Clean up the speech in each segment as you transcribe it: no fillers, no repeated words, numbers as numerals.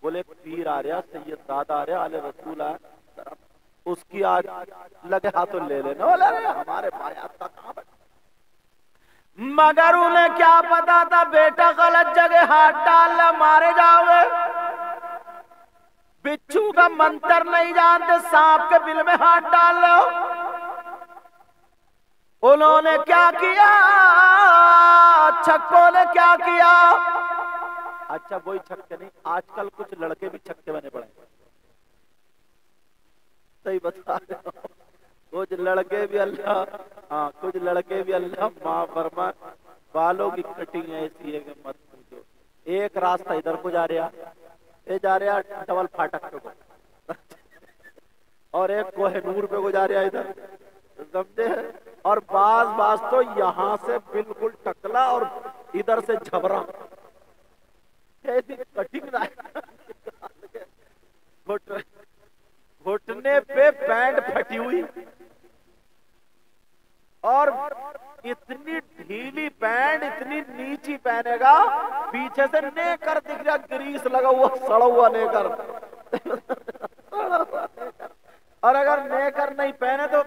بولے پیر آ رہا، سید دادا آ رہا، آل رسول آ رہا، اس کی آج لگے ہاتھوں لے لینا، بولے ہمارے بھائی تک کہاں بیٹھے، مگر انہیں کیا پتا تھا بیٹا غلط جگہ ہاتھ ڈال لے مارے جاؤ گے۔ بچھو کا منتر نہیں جانتے، سانپ کے بل میں ہاتھ ڈال لو۔ انہوں نے کیا کیا، چھکوں نے کیا کیا، اچھا وہی چھکے نہیں، آج کل کچھ لڑکے بھی چھکے بنے پڑے، صحیح بتا رہے ہو، کچھ لڑکے بھی اللہ، ہاں کچھ لڑکے بھی اللہ معاف فرمائے، بالوں کی کٹنگ ایسی ہے کہ مت پوچھو۔ ایک راستہ ادھر کو جا رہا، یہ جا رہا ڈبل پھاٹک پہ کو، اور ایک کوہ نور پہ کو جا رہا ادھر، سمجھے، اور بعض تو یہاں سے بالکل ٹکلا اور ادھر سے جھبرا، ایسی کٹنگ گھٹنے پہ پینٹ پھٹی ہوئی، اور اتنی ڈھیلی پینٹ اتنی نیچی پہنے گا، پیچھے سے نیکر دکھ رہا، گریس لگا ہوا سڑا ہوا نیکر، اور اگر نیکر نہیں پہنے تو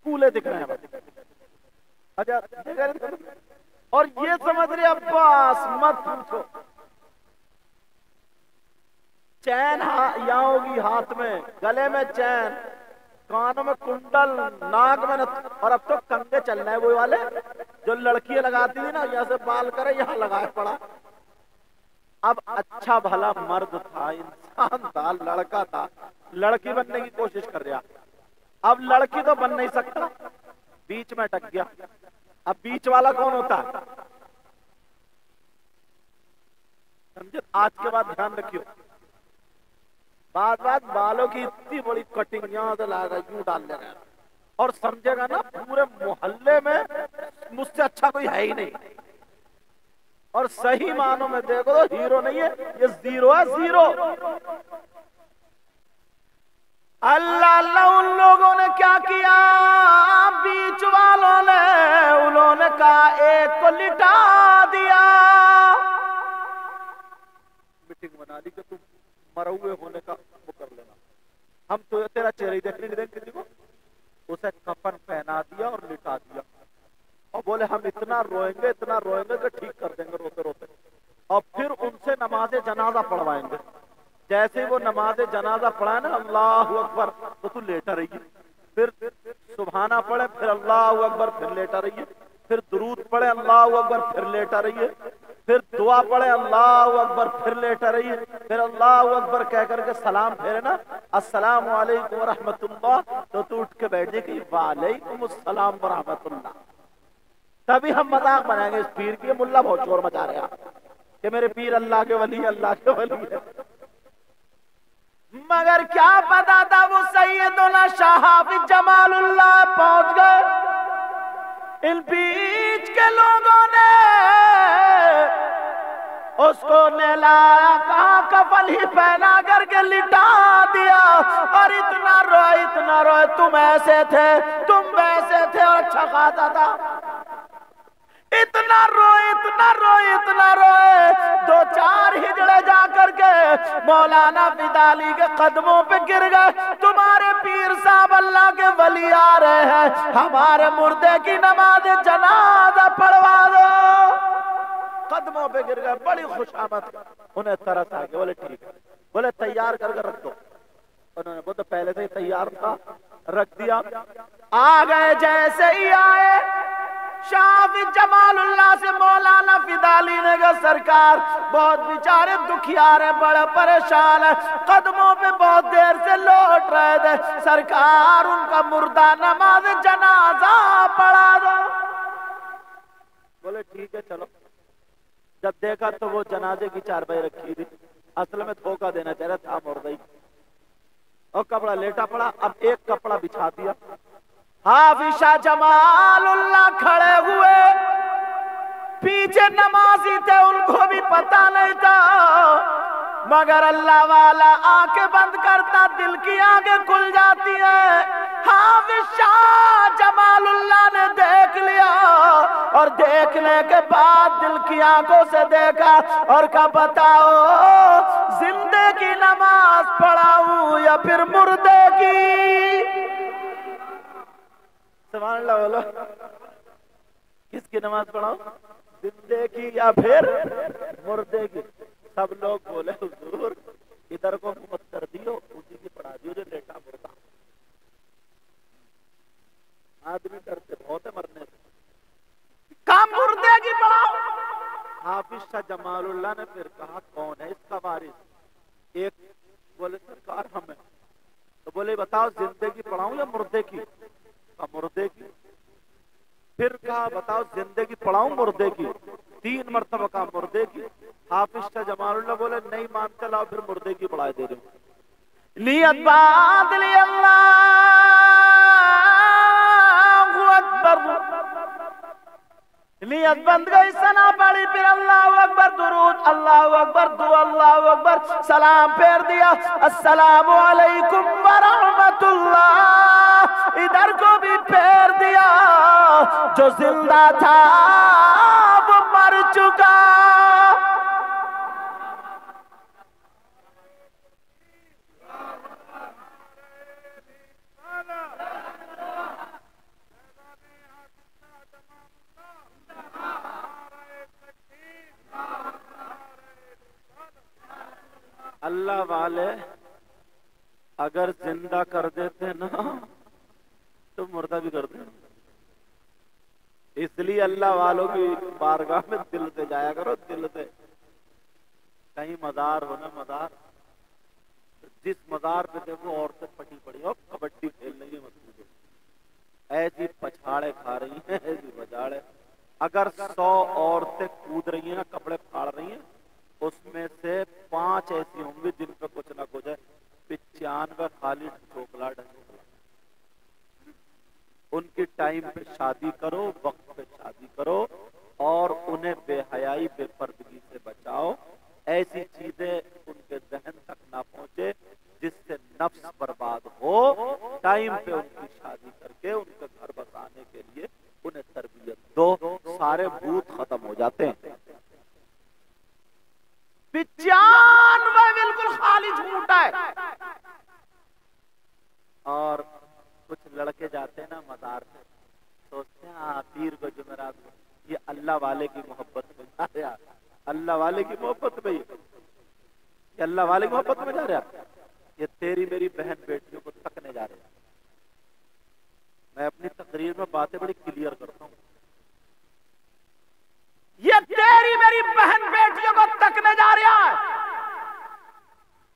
کولے دکھ رہے ہیں، اچھا اور یہ سمجھ رہے عباس مت پوچھو، چین یہاں ہوگی ہاتھ میں، گلے میں چین، کانوں میں کنڈل، ناک میں، اور اب تو کنگے چل رہے ہیں وہ والے جو لڑکیاں لگاتی تھی نا، یہاں سے بال کرے یہاں لگائے پڑا۔ اب اچھا بھلا مرد تھا، انسان تھا، لڑکا تھا، لڑکی بننے کی کوشش کر رہا، اب لڑکی تو بن نہیں سکتا، بیچ میں اٹک گیا۔ اب بیچ والا کون ہوتا ہے، سمجھے، آج کے بعد دھیان رکھیو، بات بالوں کی اتنی بڑی کٹنگ یہاں سے لائے گا، یوں ڈال لے گا، اور سمجھے گا نا پورے محلے میں مجھ سے اچھا کوئی ہے ہی نہیں، اور صحیح معنوں میں دیکھو تو ہیرو نہیں ہے، یہ زیرو ہے، زیرو۔ اللہ اللہ، ان لوگوں نے کیا کیا، بیچ والوں نے، انہوں نے کہا ایک کو لٹا دیا، میٹنگ بنا لی کہ تم مروے ہونے کا وہ کر لینا، ہم تو تیرا چہرہ ہی دیکھنے نہیں دیں کسی کو، اسے کفن پہنا دیا اور لٹا دیا، اور بولے ہم اتنا روئیں گے کہ ٹھیک کر دیں گے روتے روتے، اور پھر ان سے نماز جنازہ پڑھوائیں گے، جیسے وہ نماز جنازہ پڑھائے نا اللہ اکبر تو تو لیٹا رہیے، پھر سبحانہ پڑھے، پھر اللہ اکبر، پھر لیٹا رہیے، پھر درود پڑھے اللہ اکبر، پھر لیٹا رہیے، پھر دعا پڑھے اللہ اکبر، پھر لیٹا رہیے، پھر اللہ اکبر کہہ کر کے سلام پھیرے نا السلام علیکم ورحمۃ اللہ، تو اٹھ کے بیٹھ جائے کہ وعلیکم السلام ورحمۃ اللہ، تبھی ہم مذاق بنائیں گے اس پیر کی، ملا بہت شور مچا رہے ہیں کہ میرے پیر اللہ کے ولی ہے، مگر کیا پتا تھا وہ سیدنا شاہ حافظ جمال اللہ پہنچ گئے، ان بیچ کے لوگوں نے اس کو نہلایا، کہاں کفن ہی پہنا کر کے لٹا دیا، اور اتنا روئے، تم ایسے تھے، تم ویسے تھے، اور اچھا خاصا تھا، اتنا روئے، دو چار ہجڑے جا کر کے مولانا فدالی کے قدموں پہ گر گئے، تمہارے پیر صاحب اللہ کے ولی آ رہے ہیں، ہمارے مردے کی نماز جنازہ پڑھوا دو، قدموں پہ گر گئے، بڑی خوش آمد، انہیں ترس آ گیا، بولے ٹھیک ہے، بولے تیار کر کے رکھ دو، انہوں نے وہ تو پہلے سے ہی تیار تھا، رکھ دیا، آ گئے، جیسے ہی آئے شاہ حافظ جمال اللہ سے مولانا فدالی نے کہا سرکار بہت بیچارے دکھیار ہیں، بڑے پریشان ہیں، قدموں پہ بہت دیر سے لوٹ رہے تھے، سرکار ان کا مردہ نماز جنازہ پڑھا دو، بولے ٹھیک ہے چلو، جب دیکھا تو وہ جنازے کی چارپائی رکھی تھی، اصل میں دھوکہ دینا چاہ رہا تھا مردہ، اور کپڑا لیٹا پڑا، اب ایک کپڑا بچھا دیا، حافظ شاہ جمال اللہ کھڑے ہوئے، پیچھے نمازی تھے، ان کو بھی پتا نہیں تھا، مگر اللہ والا آنکھیں بند کرتا دل کی آنکھیں کھل جاتی ہیں، حافظ شاہ جمال اللہ نے دیکھ لیا، اور دیکھنے کے بعد دل کی آنکھوں سے دیکھا اور کہا بتاؤ یا پھر مردے کی؟ سبحان اللہ بولو، کس کی نماز پڑھاؤں؟ زندے کی یا پھر مردے کی؟ سب لوگ بولے حضور ادھر کو مت کر دیو، اسی کی پڑھا دیو جو لیٹا مردہ۔ آدمی ڈرتے بہت ہے مرنے سے، کام مردے کی پڑھاؤ۔ حافظ شاہ جمال اللہ نے پھر کہا کون ہے اس کا وارث؟ ایک بولے سرکار ہمیں، تو بولے بتاؤ زندے کی پڑھاؤں یا مردے کی؟ کہا مردے کی۔ پھر کہا بتاؤ زندے کی پڑھاؤں مردے کی؟ 3 مرتبہ کہا مردے کی۔ حافظ شاہ جمال اللہ بولے نہیں مانتے، لاؤ پھر مردے کی پڑھائے دے رہے ہوں۔ نیت بات لی، اللہ اکبر، نیت بند گئی، ثنا پڑھی، پھر اللہ اکبر درود، اللہ اکبر دعا، اللہ اکبر سلام پھیر دیا، السلام علیکم ورحمت اللہ، ادھر کو بھی پھیر دیا۔ جو زندہ تھا وہ مر چکا۔ اللہ والے اگر زندہ کر دیتے نا تو مردہ بھی کر دیتے، اس لیے اللہ والوں کی بارگاہ میں دل سے جایا کرو، دل سے۔ کہیں مزار ہو نا، مزار، جس مزار پہ دیکھو عورتیں پٹی پڑی ہو، کبڈی کھیل رہی ہیں، ایسی پچھاڑے کھا رہی ہیں، ایسی پچھاڑے۔ اگر 100 عورتیں کود رہی ہیں نا، کپڑے پھاڑ رہی ہیں، اس میں سے 5 ایسی ہوں گی جن پہ کچھ نہ کچھ ہے، 95 خالی ٹھوکلا ڈھنگلا۔ ان کی ٹائم پہ شادی کرو، وقت پہ شادی کرو، اور انہیں بے حیائی بے پردگی سے بچاؤ۔ ایسی چیزیں ان کے ذہن تک نہ پہنچے جس سے نفس برباد ہو۔ ٹائم پہ ان کی شادی کر کے ان کے گھر بسانے کے لیے انہیں تربیت دو، سارے بھوت ختم ہو جاتے ہیں۔ 95 بالکل خالی جھوٹ ہے۔ اور کچھ لڑکے جاتے ہیں نا مزار میں، سوچتے ہیں پیر کو جمعرات کو، یہ اللہ والے کی محبت میں جا رہا، اللہ والے کی محبت میں، یہ اللہ والے کی محبت میں جا رہا، یہ تیری میری بہن بیٹیوں کو تکنے جا رہا۔ میں اپنی تقریر میں باتیں بڑی کلیئر کرتا ہوں، یہ تیری میری بہن بیٹیوں کو تکنے جا رہا ہے۔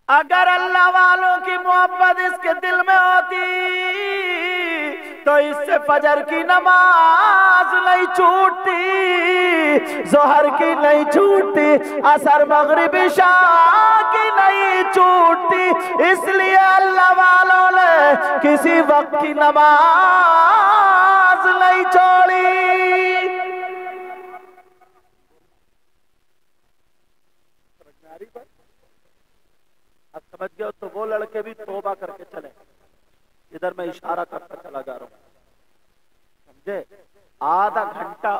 اگر اللہ والوں کی محبت اس کے دل میں ہوتی تو اس سے فجر کی نماز نہیں چھوٹتی، ظہر کی نہیں چھوٹتی، عصر مغرب عشاء کی نہیں چھوٹتی۔ اس لیے اللہ والوں نے کسی وقت کی نماز نہیں چھوڑی۔ اب سمجھ گئے تو وہ لڑکے بھی توبہ کر کے چلے۔ ادھر میں اشارہ کرتا چلا جا رہا ہوں، سمجھے؟ آدھا گھنٹہ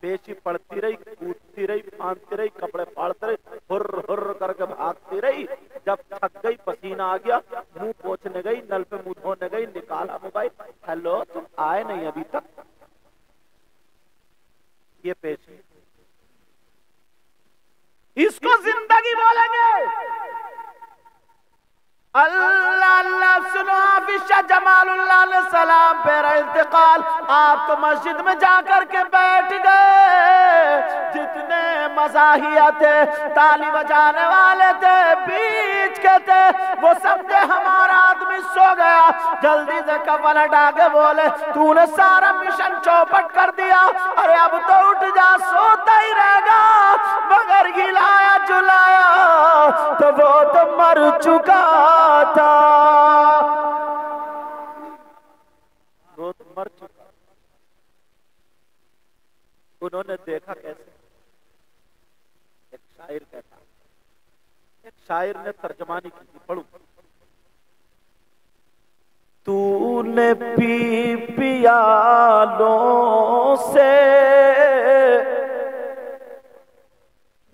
پیشی پڑتی رہی، کودتی رہی، پھاندتی رہی، کپڑے پھاڑتے رہی، ہر ہر کر کے بھاگتی رہی۔ جب تھک گئی، پسینہ آ گیا، منہ پوچھنے گئی، نل پہ منہ دھونے گئی، نکالا موبائل، ہیلو تم آئے نہیں ابھی تک؟ یہ پیشی، اس کو زندگی بولیں گے۔ اللہ اللہ سنو، حافظ شاہ جمال اللہ علیہ السلام پہ انتقال، آپ تو مسجد میں جا کر کے بیٹھ گئے، جتنے مزاحیہ تھے، تالی بجانے والے تھے، بیچ کے تھے، وہ سمجھے ہمارا آدمی سو گیا، جلدی سے کفن ہٹا کے بولے تو نے سارا مشن چوپٹ کر دیا، ارے اب تو اٹھ جا، سوتا ہی رہ گا، مگر گلایا جلایا تو وہ تو مر چکا تھا، وہ تو مر چکا۔ انہوں نے دیکھا کیسے؟ ایک شاعر کہتا، ایک شاعر نے ترجمانی کی تھی، پڑھوں۔ تو نے پی پیالوں سے،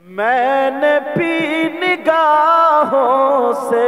میں نے پی نگاہوں سے،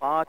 5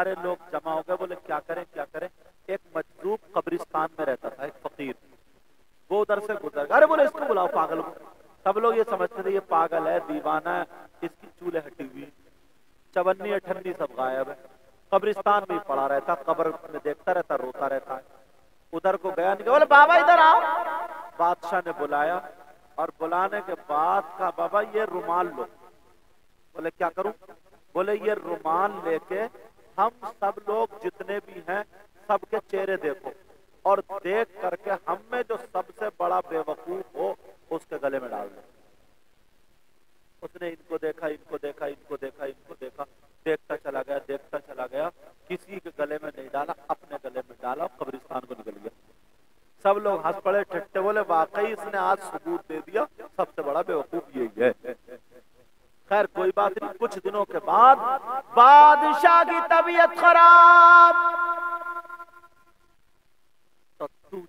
سارے لوگ جمع ہو گئے، بولے کیا کریں کیا کریں. ایک مجذوب قبرستان میں رہتا تھا، ایک فقیر، وہ ادھر سے گزر گیا. ارے بولے اس کو بلاؤ، پاگل کو. سب لوگ یہ سمجھتے تھے یہ پاگل ہے، دیوانہ ہے، اس کی چولے ہٹی ہوئی، چونی اٹھنی سب غائب ہے. قبرستان میں پڑا رہتا، قبر میں دیکھتا رہتا، روتا رہتا ہے. ادھر کو گیا نہیں، بولے بابا ادھر آؤ. بادشاہ نے بلایا، اور بلانے کے بعد کہا بابا یہ رومال لو. بولے کیا کروں؟ بولے یہ رومال لے کے ہم سب لوگ جتنے بھی ہیں سب کے چہرے دیکھو، اور دیکھ کر کے ہم میں جو سب سے بڑا بے وقوف ہو اس کے گلے میں ڈال دو. اس نے ان کو دیکھا، ان کو دیکھا، ان کو دیکھا، ان کو دیکھا، دیکھتا چلا گیا، دیکھتا چلا گیا، کسی کے گلے میں نہیں ڈالا، اپنے گلے میں ڈالا، قبرستان کو نکل گیا. سب لوگ ہنس پڑے، ٹھٹے. بولے واقعی اس نے آج ثبوت دے دیا سب سے بڑا بے وقوف یہی ہے. خیر کوئی بات نہیں. کچھ دنوں کے بعد بادشاہ کی طبیعت خراب، تو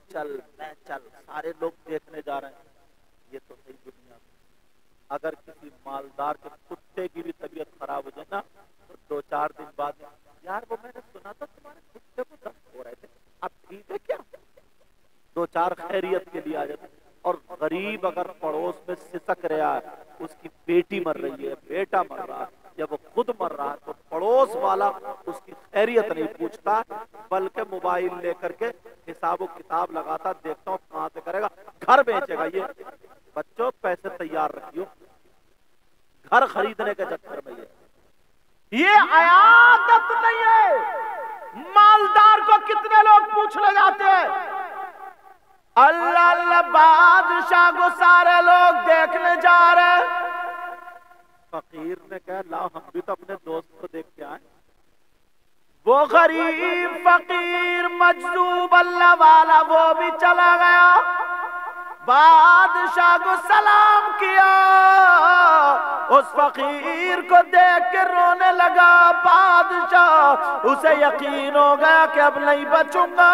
چل میں چل، سارے لوگ دیکھنے جا رہے ہیں. یہ تو صحیح دنیا میں اگر کسی مالدار کے کتے کی بھی طبیعت خراب ہو جائے نا، تو 2-4 دن بعد یار وہ میں نے سنا تھا تمہارے کتے کو دست ہو رہے تھے، اب ٹھیک ہے کیا؟ 2-4 خیریت کے لیے آ جاتے. اور غریب اگر پڑوس میں سسک رہا ہے، اس کی بیٹی مر رہی ہے، بیٹا مر رہا ہے، یا وہ خود مر رہا ہے، تو پڑوس والا اس کی خیریت نہیں پوچھتا، بلکہ موبائل لے کر کے حساب و کتاب لگاتا، دیکھتا ہوں کہاں سے کرے گا، گھر بیچے گا. یہ بچوں پیسے تیار رکھیو، گھر خریدنے کے چکر میں یہ عیادت نہیں ہے. مالدار کو کتنے لوگ پوچھنے جاتے ہیں، اللہ اللہ بادشاہ کو سارے لوگ دیکھنے جا رہے. فقیر نے کہا لا ہم بھی تو اپنے دوست کو دیکھ کے آئے. وہ غریب فقیر مجذوب اللہ والا وہ بھی چلا گیا، بادشاہ کو سلام کیا. اس فقیر کو دیکھ کے رونے لگا. بادشاہ اسے یقین ہو گیا کہ اب نہیں بچوں گا.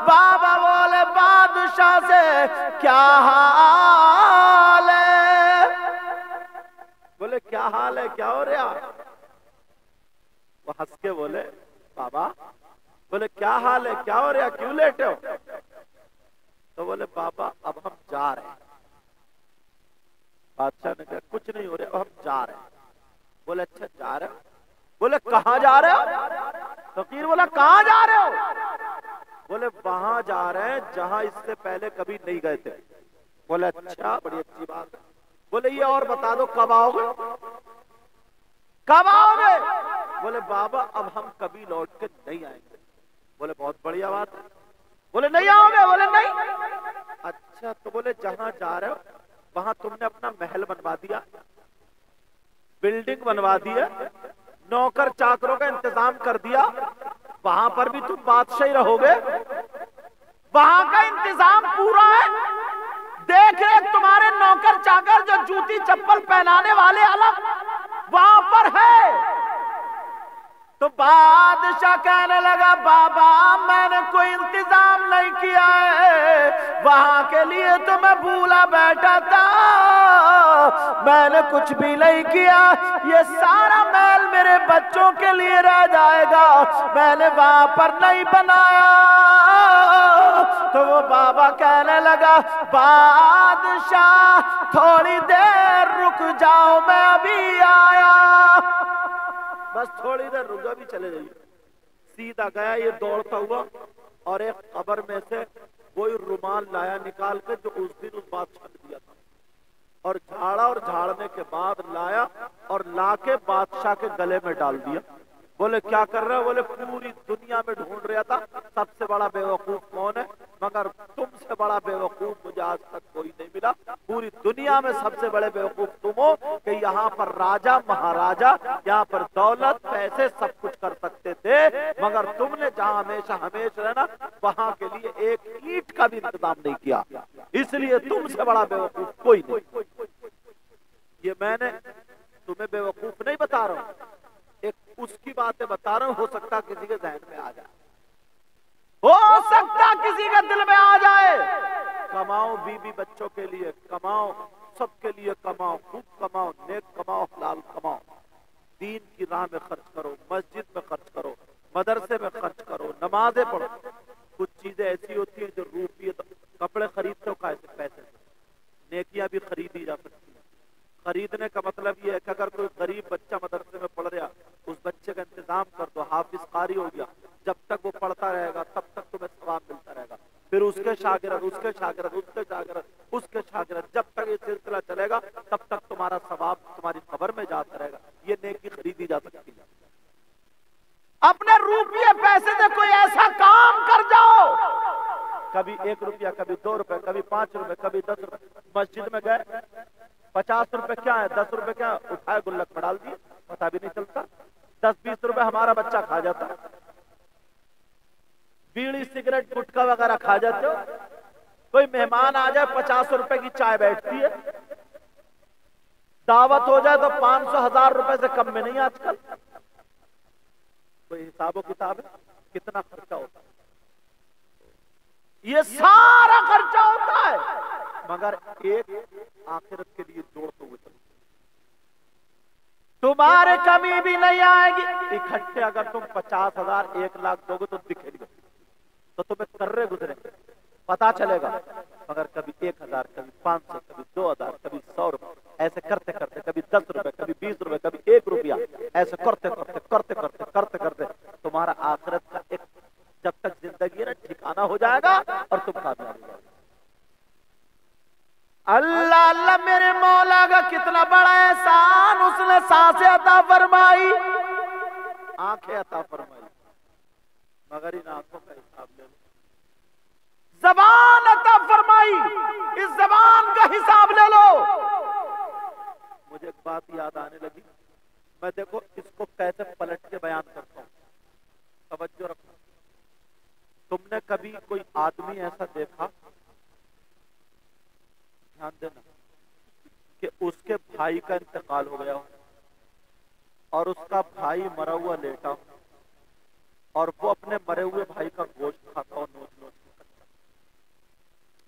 بابا بولے بادشاہ سے کیا حال ہے؟ بولے کیا حال ہے، کیا ہو رہا؟ وہ ہنس کے بولے بابا، بولے کیا حال ہے، کیا ہو رہا، کیوں لیٹے ہو؟ تو بولے بابا اب ہم جا رہے ہیں. بادشاہ نے کہا کچھ نہیں ہو رہا، اب ہم جا رہے ہیں. بولے اچھا جا رہے ہو؟ بولے کہاں جا رہے ہو؟ فقیر بولا کہاں جا رہے ہو؟ بولے وہاں جا رہے ہیں جہاں اس سے پہلے کبھی نہیں گئے تھے. بولے اچھا بڑی اچھی بات ہے. بولے یہ اور بتا دو کب آؤ گے، کب آؤ گے؟ بولے بابا اب ہم کبھی لوٹ کے نہیں آئیں گے. بولے بہت بڑھیا بات ہے. بولے نہیں آؤ گے؟ بولے نہیں. اچھا تو بولے جہاں جا رہے ہو وہاں تم نے اپنا محل بنوا دیا، بلڈنگ بنوا دی ہے، نوکر چاکروں کا انتظام کر دیا، وہاں پر بھی تم بادشاہی رہو گے، وہاں کا انتظام پورا ہے، دیکھ رہے تمہارے نوکر چاکر جو جوتی چپل پہنانے والے الگ وہاں پر ہے. تو بادشاہ کہنے لگا بابا میں نے کوئی انتظام نہیں کیا ہے، وہاں کے لیے تو میں بھولا بیٹھا تھا، میں نے کچھ بھی نہیں کیا، یہ سارا محل میرے بچوں کے لیے رہ جائے گا، میں نے وہاں پر نہیں بنایا. تو وہ بابا کہنے لگا بادشاہ تھوڑی دیر رک جاؤ میں ابھی آیا. بس تھوڑی دیر رکا بھی چلے جائیے. سیدھا گیا یہ دوڑتا ہوا اور ایک قبر میں سے کوئی رومال لایا نکال کے جو اس دن اس بادشاہ نے دیا تھا، اور جھاڑا، اور جھاڑنے کے بعد لایا اور لا کے بادشاہ کے گلے میں ڈال دیا. بولے کیا کر رہے ہو؟ بولے پوری دنیا میں ڈھونڈ رہا تھا سب سے بڑا بے وقوف کون ہے، مگر تم سے بڑا بے وقوف مجھے آج تک کوئی نہیں ملا. پوری دنیا میں سب سے بڑے بے وقوف تم ہو کہ یہاں پر راجا مہاراجا یہاں پر دولت پیسے سب کچھ کر سکتے تھے، مگر تم نے جہاں ہمیشہ رہنا وہاں کے لیے ایک اینٹ کا بھی انتظام نہیں کیا، اس لیے تم سے بڑا بے وقوف کوئی نہیں. یہ میں نے تمہیں بے وقوف نہیں بتا رہا ہوں، ایک اس کی باتیں بتا رہا ہوں، ہو سکتا کسی کے ذہن میں آ جائے، ہو سکتا کسی کے دل میں آ جائے. کماؤ بیوی بچوں کے لیے، کماؤ سب کے لیے، کماؤ خوب کماؤ، نیک کماؤ، حلال کماؤ. دین کی راہ میں خرچ کرو، مسجد میں خرچ کرو، مدرسے میں خرچ کرو، نمازیں پڑھو۔ کچھ چیزیں ایسی ہوتی ہیں جو روپیے، کپڑے خریدتے ہو کیسے پیسے، نیکیاں بھی خریدی جا سکتی ہیں۔ خریدنے کا مطلب یہ ہے کہ اگر کوئی غریب بچہ مدرسے میں پڑھ رہا، اس بچے کا انتظام کر دو، حافظ قاری ہو گیا، جب تک وہ پڑھتا رہے گا تب تک تمہیں ثواب ملتا رہے گا، پھر اس کے شاگرد، اس کے شاگرد، اس کے شاگرد، اس کے شاگرد، جب تک یہ سلسلہ چلے گا تب تک تمہارا ثواب تمہاری قبر میں جاتا رہے گا۔ یہ نیکی خریدی جا سکتی ہے۔ اپنے روپیے پیسے سے کوئی ایسا کام کر جاؤ، کبھی 1 روپیہ، کبھی 2 روپے، کبھی 5 روپے، کبھی 10 روپے۔ مسجد میں گئے، 50 روپے کیا ہے، 10 روپے کیا، اٹھائے گلک میں ڈال دیے، پتہ بھی نہیں چلتا۔ 10-20 روپے ہمارا بچہ کھا جاتا ہے۔ بیڑی، سگریٹ، گٹکا وغیرہ کھا جاتے ہو۔ کوئی مہمان آ جائے، 50 روپے کی چائے بیٹھتی ہے، دعوت ہو جائے تو 500-1000 روپے سے کم میں نہیں آج کل۔ کوئی حساب و کتاب ہے کتنا خرچہ ہوتا ہے؟ یہ سارا خرچہ ہوتا ہے، مگر ایک آخرت کے لیے جوڑتے ہوئے چلو، تمہارے کمی بھی نہیں آئے گی۔ اکٹھے اگر تم 50,000 1 لاکھ دو گے تو دکھے گا، تو تمہیں کرے گزرے پتا چلے گا، مگر کبھی 1000، کبھی 500، کبھی 2000، کبھی 100 روپے، ایسے کرتے کرتے، کبھی 10 روپے، کبھی 20 روپے، کبھی 1 روپیہ، ایسے کرتے کرتے کرتے کرتے کرتے کرتے تمہارا آخرت کا ایک، جب تک زندگی ہے ٹھکانہ ہو جائے گا اور تم کامیاب ہو جائے گا۔ اللہ اللہ، میرے مولا کا کتنا بڑا احسان، اس نے سانسیں عطا فرمائی، آنکھیں عطا فرمائی، مگر ان آنکھوں کا حساب لے لو۔ زبان عطا فرمائی، اس زبان کا حساب لے لو۔ مجھے ایک بات یاد آنے لگی، میں دیکھو اس کو کیسے پلٹ کے بیان کرتا ہوں، توجہ رکھو۔ تم نے کبھی کوئی آدمی ایسا دیکھا، دھیان دینا، کہ اس کے بھائی کا انتقال ہو گیا ہو اور اس کا بھائی مرا ہوا لیٹا ہو اور وہ اپنے مرے ہوئے بھائی کا گوشت کھاتا ہو، نوچ نوچ کے کھاتا ہو؟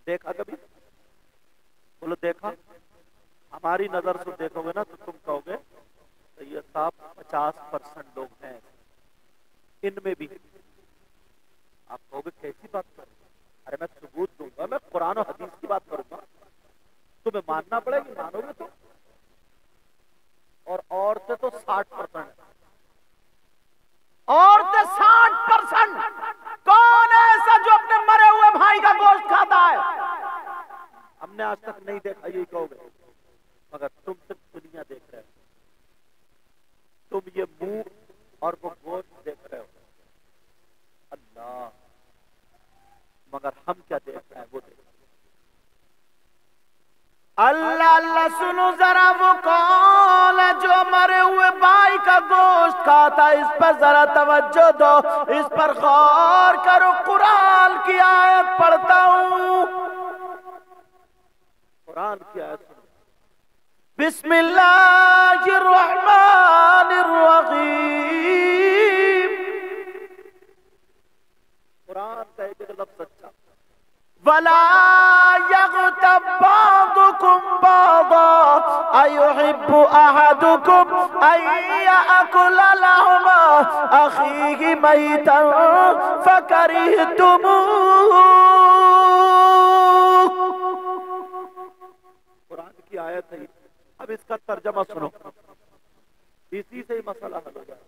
دیکھا کبھی؟ بولو دیکھا؟ ہماری نظر سے دیکھو گے نا تو تم کہو گے تو یہ صاحب 50% لوگ ہیں ان میں بھی۔ آپ کہو گے کیسی بات کر رہے ہیں؟ ارے میں ثبوت دوں گا، میں قرآن و حدیث کی بات کروں گا، تمہیں ماننا پڑے گی، مانو گے تو۔ اور عورتیں تو 60%، عورتیں 60%۔ کون ہے ایسا جو اپنے مرے ہوئے بھائی کا گوشت کھاتا ہے؟ ہم نے آج تک نہیں دیکھا، یہی کہو گے، مگر تم صرف دنیا دیکھ رہے ہو، تم یہ منہ اور وہ گوشت دیکھ رہے ہو، اللہ، مگر ہم کیا دیکھ رہے ہیں وہ دیکھ رہے ہیں۔ اللہ اللہ، سنو ذرا، وہ کون ہے جو مرے ہوئے بھائی کا گوشت کھاتا ہے؟ اس پر ذرا توجہ دو، اس پر غور کرو۔ قرآن کی آیت پڑھتا ہوں، قرآن کی آیت سنو۔ بسم اللہ الرحمن الرحیم، قرآن کا ایک لفظ سچا۔ وَلَا يَغْتَبْ بَعْضُكُمْ بَعْضًا أَيُحِبُّ أَحَدُكُمْ أَن يَأْكُلَ لَحْمَ أَخِيهِ مَيْتًا فَكَرِهْتُمُوهُ۔ قرآن کی آیت ہے، اب اس کا ترجمہ سنو، اسی سے ہی مسئلہ حل ہو جائے۔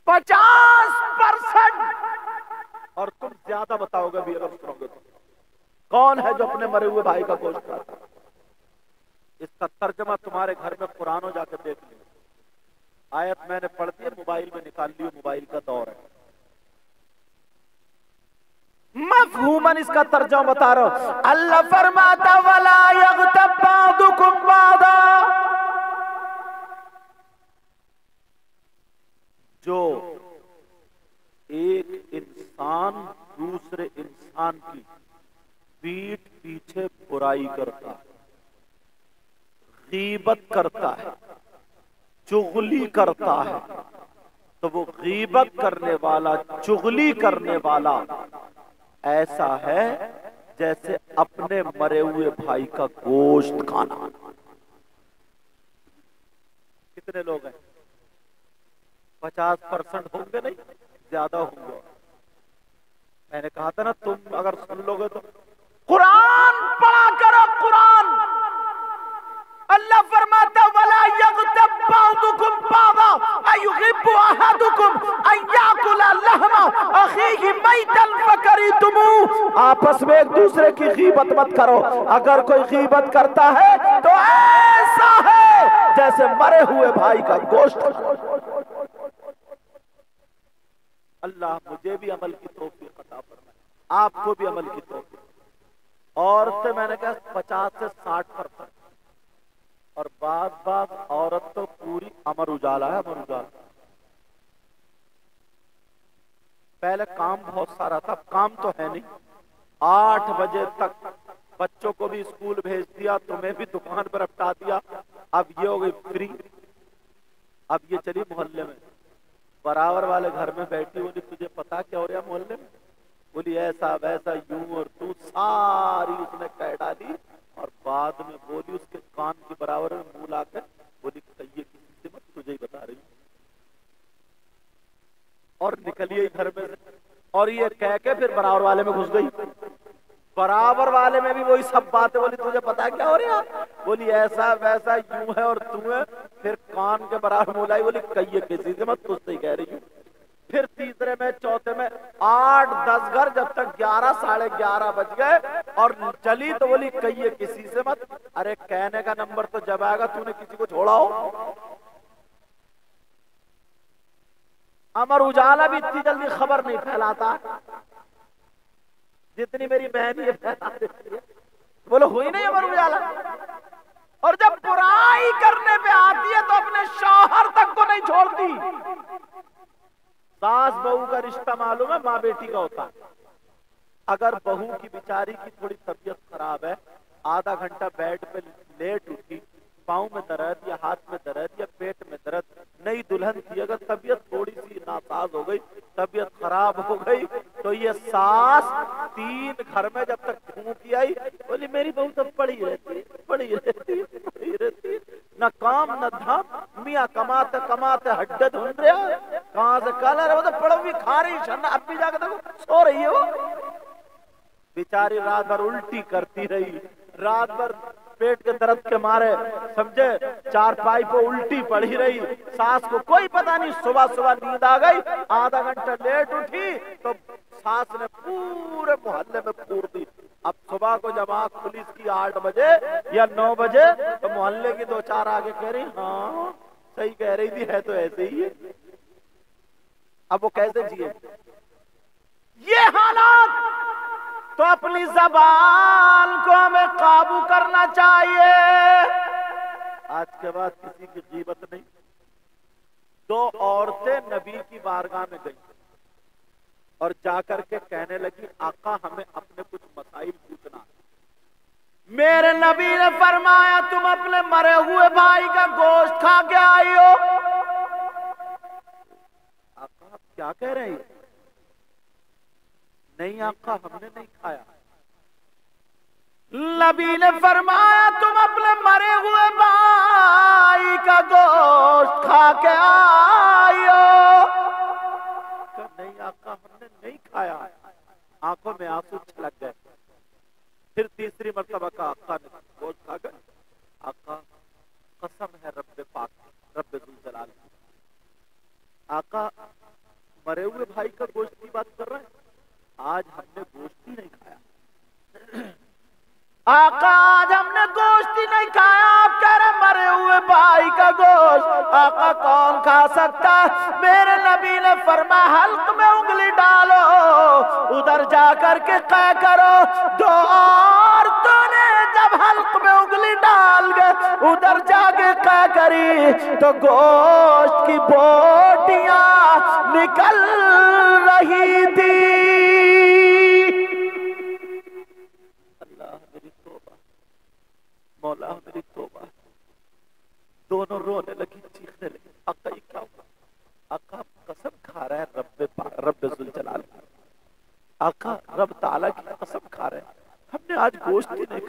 50%، اور تم زیادہ بتاؤ گے بھی اگر سنو گے تو، کون ہے جو اپنے مرے ہوئے بھائی کا گوشت کھاتا؟ اس کا ترجمہ تمہارے گھر میں قرآن ہو، جا کے دیکھ لیں۔ آیت میں نے پڑھ دی ہے، موبائل میں نکال لی، موبائل کا دور ہے۔ مفہوماً اس کا ترجمہ بتا رہا ہوں۔ اللہ فرماتا وَلَا يَغْتَبْ بَعْضُكُمْ بَعْضًا، جو ایک انسان دوسرے انسان کی پیٹھ پیچھے برائی کرتا ہے، غیبت کرتا ہے، چغلی کرتا ہے، تو وہ غیبت کرنے والا، چغلی کرنے والا ایسا ہے جیسے اپنے مرے ہوئے بھائی کا گوشت کھانا۔ کتنے لوگ ہیں؟ 50% ہوں گے، نہیں زیادہ ہوں گے۔ میں نے کہا تھا نا تم اگر سن لو گے تو قرآن پڑھا کرو قرآن۔ اللہ فرماتا وَلَا يَغْتَبْ بَعْضُكُمْ بَعْضًا أَيُحِبُّ أَحَدُكُمْ أَن يَأْكُلَ لَحْمَ أَخِيهِ مَيْتًا فَكَرِهْتُمُوهُ۔ آپس میں ایک دوسرے کی غیبت مت کرو، اگر کوئی غیبت کرتا ہے تو ایسا ہے جیسے مرے ہوئے بھائی کا گوشت۔ اللہ مجھے بھی عمل کی توفیق عطا فرمائے، آپ کو بھی عمل کی توفیق۔ عورتیں میں نے کہا 50 سے 60%، اور بعض عورت تو پوری امر اجالا ہے، امر اجالا۔ پہلے کام بہت سارا تھا، اب کام تو ہے نہیں۔ 8 بجے تک بچوں کو بھی اسکول بھیج دیا، تمہیں بھی دکان پر اپٹا دیا، اب یہ ہو گئی فری۔ اب یہ چلی محلے میں، برابر والے گھر میں بیٹھی، بولی تجھے پتا کیا ہو رہا محلے میں؟ بولی ایسا ویسا یوں اور تو، ساری اس نے کہہ ڈالی، اور بعد میں بولی اس کے کان کی برابر میں منہ لا کر بولی کہیے کسی سے مت، تجھے ہی بتا رہی ہوں، اور نکلیے گھر میں سے۔ اور یہ کہہ کے پھر برابر والے میں گھس گئی۔ برابر والے میں بھی وہی سب باتیں، بولی تجھے پتا کیا ہو رہا؟ بولی ایسا ویسا یوں ہے اور تو ہے، پھر کان کے برابر منہ لائی، بولی کہیے کسی سے مت، تجھ سے ہی کہہ رہی ہوں۔ پھر تیسرے میں چوتھے میں 8-10 گھر، جب تک 11 ساڑھے 11 بج گئے اور چلی تو بولی کہیے کسی سے مت۔ ارے کہنے کا نمبر تو جب آئے گا تو نے کسی کو چھوڑا ہو؟ امر اجالا بھی اتنی جلدی خبر نہیں پھیلاتا جتنی میری بہن یہ پھیلا دیتی ہے۔ بولو ہوئی نہیں امر اجالا؟ اور جب برائی کرنے پہ آتی ہے تو اپنے شوہر تک کو نہیں چھوڑتی۔ ساس بہو کا رشتہ معلوم ہے، ماں بیٹی کا ہوتا ہے۔ اگر بہو کی بیچاری کی تھوڑی طبیعت خراب ہے، آدھا گھنٹہ بیڈ پہ لیٹ اٹھی، پاؤں میں درد یا ہاتھ میں درد یا پیٹ میں درد، نئی دلہن تھی، اگر طبیعت تھوڑی سی ناساز ہو گئی، طبیعت خراب ہو گئی، تو یہ ساس 3 گھر میں جب تک پھونکی آئی، بولی میری بہو تو پڑی رہتی نہ کام نہ دھام، میاں کماتے کماتے ہڈے دھن رہا، کہاں سے کالر، وہ تو پڑو بھی کھا رہی شرنا، اب بھی جا کے دیکھو سو رہی ہے وہ بیچاری، رات بھر الٹی کرتی رہی، رات بھر پیٹ کے درد کے مارے سمجھے چارپائی پہ الٹی پڑی رہی۔ ساس کو کوئی پتہ نہیں، صبح نیند آ گئی، آدھا گھنٹہ لیٹ اٹھی تو ساس نے پورے محلے میں پھور دی۔ اب صبح کو جب آنکھ کھلی اس کی 8 بجے یا 9 بجے تو محلے کی 2-4 آگے کہہ رہی ہاں صحیح کہہ رہی تھی، ہے تو ایسے ہی ہے۔ اب وہ کیسے جیے؟ یہ حالات تو اپنی زبان کو ہمیں قابو کرنا چاہیے۔ آج کے بعد کسی کی غیبت نہیں۔ 2 عورتیں نبی کی بارگاہ میں گئیں اور جا کر کے کہنے لگی آقا ہمیں اپنے کچھ مسائل پوچھنا ہے۔ میرے نبی نے فرمایا تم اپنے مرے ہوئے بھائی کا گوشت کھا کے آئی ہو؟ آقا آپ کیا کہہ رہے ہیں؟ نہیں آقا ہم نے نہیں کھایا۔ نبی نے فرمایا تم اپنے مرے ہوئے بھائی کا گوشت کھا کے آئی ہو؟ نہیں آقا ہم نے نہیں کھایا۔ آنکھوں میں آنسو چھلک گئے۔ پھر تیسری مرتبہ کا آقا نے گوشت کھا گئے؟ آقا قسم ہے رب پاک رب ذوالجلال، آقا مرے ہوئے بھائی کا گوشت کی بات کر رہے ہیں، آج ہم نے گوشت ہی نہیں کھایا۔ آقا آج ہم نے گوشت ہی نہیں کھایا، آپ کہہ رہے مرے ہوئے بھائی کا گوشت آقا کون کھا سکتا؟ میرے نبی نے فرمایا حلق میں انگلی ڈالو، ادھر جا کر کے قے کرو۔ 2 عورتوں نے جب حلق میں انگلی ڈال گئے ادھر جا کے قے کری تو گوشت کی بوٹیاں نکل رہی تھی۔ مولا میری توبہ۔ دونوں رونے لگی، چیخنے لگی، آقا یہ کیا ہوا؟ آقا قسم کھا رہا ہے رب ذوالجلال، آقا رب تعالیٰ کی قسم کھا رہے ہیں ہم نے آج گوشت ہی نہیں